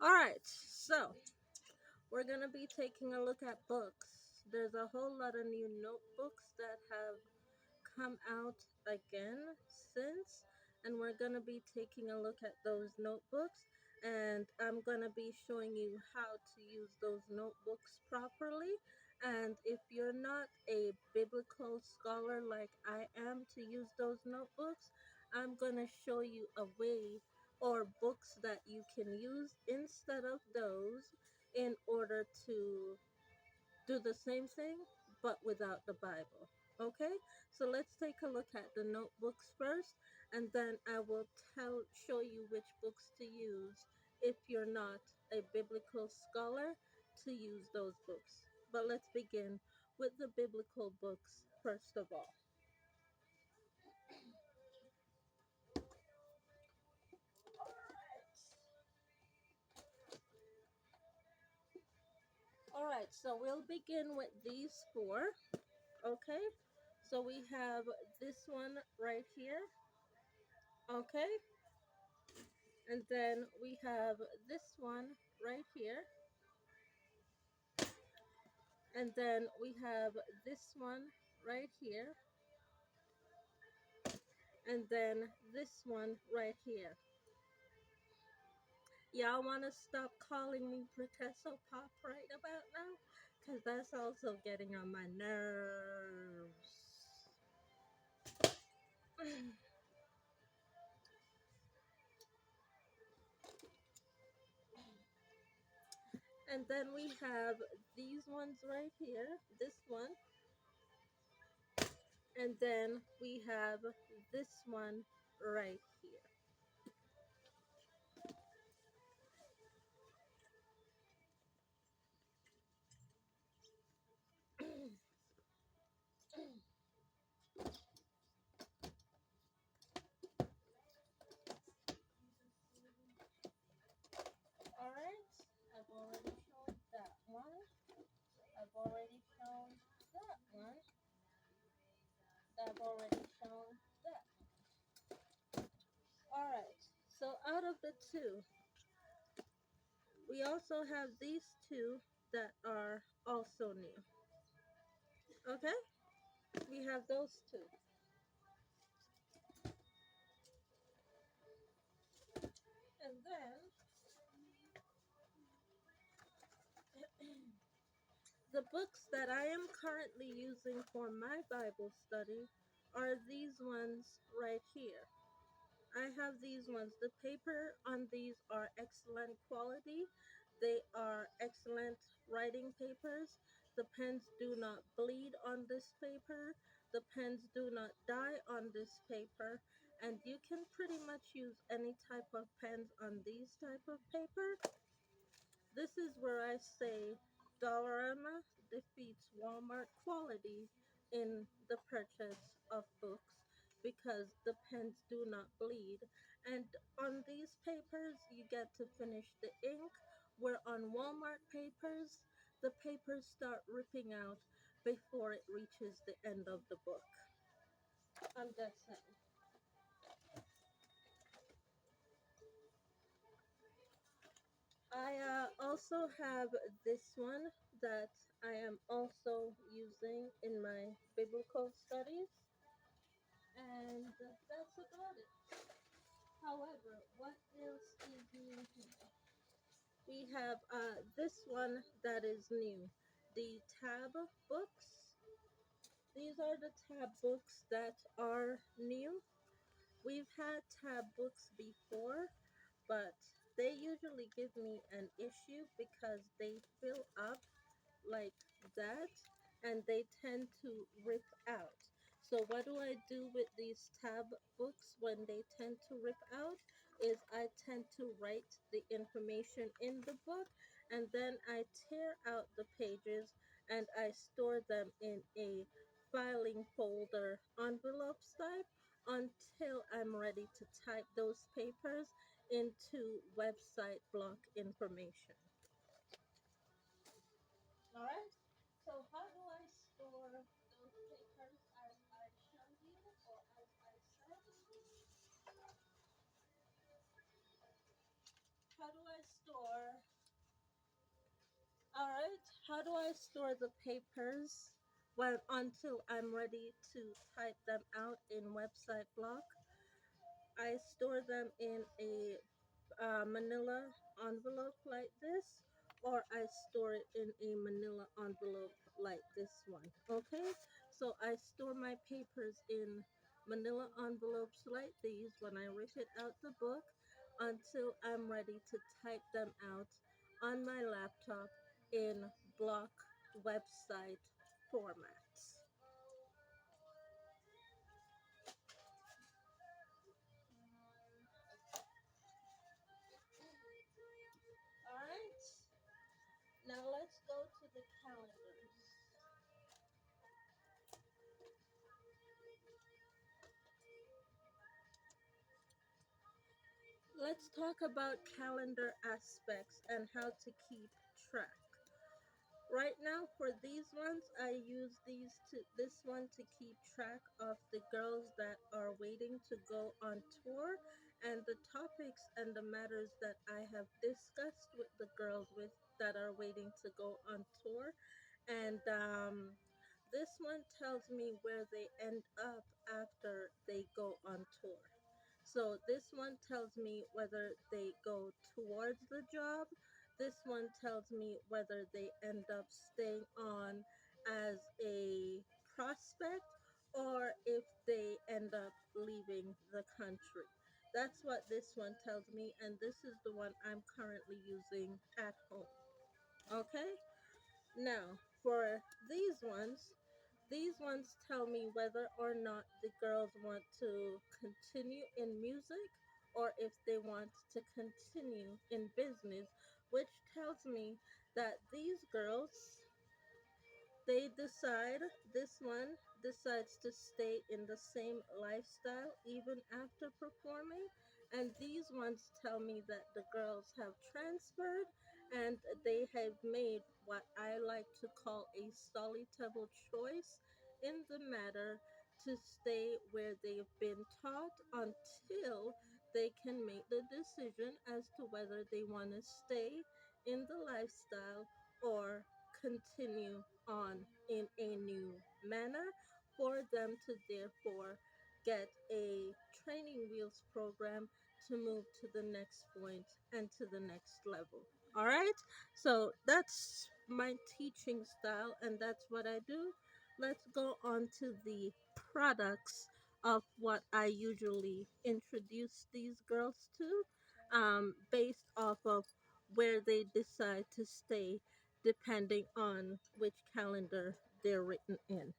Alright, so we're going to be taking a look at books. There's a whole lot of new notebooks that have come out again since, and we're going to be taking a look at those notebooks, and I'm going to be showing you how to use those notebooks properly. And if you're not a biblical scholar like I am to use those notebooks, I'm going to show you a way or books that you can use instead of those in order to do the same thing but without the Bible. Okay, so let's take a look at the notebooks first, and then I will show you which books to use if you're not a biblical scholar to use those books. But let's begin with the biblical books first of all. Alright, so we'll begin with these four. Okay, so we have this one right here. Okay, and then we have this one right here, and then we have this one right here, and then this one right here. Y'all want to stop calling me Pretesso Pop right about now? Because that's also getting on my nerves. And then we have these ones right here, this one, and then we have this one right here. Alright, I've already shown that one. I've already shown that one. I've already shown that one. Alright, so out of the two, we also have these two that are also new. Okay? We have those two. And then the books that I am currently using for my Bible study are these ones right here. I have these ones. The paper on these are excellent quality. They are excellent writing papers. The pens do not bleed on this paper. The pens do not die on this paper. And you can pretty much use any type of pens on these type of paper. This is where I say Dollarama defeats Walmart quality in the purchase of books because the pens do not bleed. And on these papers, you get to finish the ink, where on Walmart papers, the papers start ripping out before it reaches the end of the book. I'm just saying. I also have this one that I am also using in my biblical studies, and that's about it. However, what else is new here? We have this one that is new, the tab books. These are the tab books that are new. We've had tab books before, but they usually give me an issue because they fill up like that and they tend to rip out. So what do I do with these tab books when they tend to rip out is I tend to write the information in the book, and then I tear out the pages and I store them in a filing folder envelope type until I'm ready to type those papers into website block information. All right. So how do I store those papers as I showed you or as I said? How do I store All right, how do I store the papers? Well, until I'm ready to type them out in website block, I store them in a manila envelope like this, or I store it in a manila envelope like this one. Okay, so I store my papers in manila envelopes like these when I rip it out the book until I'm ready to type them out on my laptop in block website formats. All right, now let's go to the calendars. Let's talk about calendar aspects and how to keep track. Right now for these ones, I use this one to keep track of the girls that are waiting to go on tour and the topics and the matters that I have discussed with the girls with that are waiting to go on tour. And this one tells me where they end up after they go on tour. So this one tells me whether they go towards the job. This one tells me whether they end up staying on as a prospect or if they end up leaving the country. That's what this one tells me, and this is the one I'm currently using at home. Okay? Now, for these ones tell me whether or not the girls want to continue in music or if they want to continue in business, which tells me that these girls they decide this one decides to stay in the same lifestyle even after performing, and these ones tell me that the girls have transferred and they have made what I like to call a solitable choice in the matter to stay where they've been taught until they can make the decision as to whether they want to stay in the lifestyle or continue on in a new manner for them to therefore get a training wheels program to move to the next point and to the next level. All right, so that's my teaching style, and that's what I do. Let's go on to the products of what I usually introduce these girls to, based off of where they decide to stay depending on which calendar they're written in.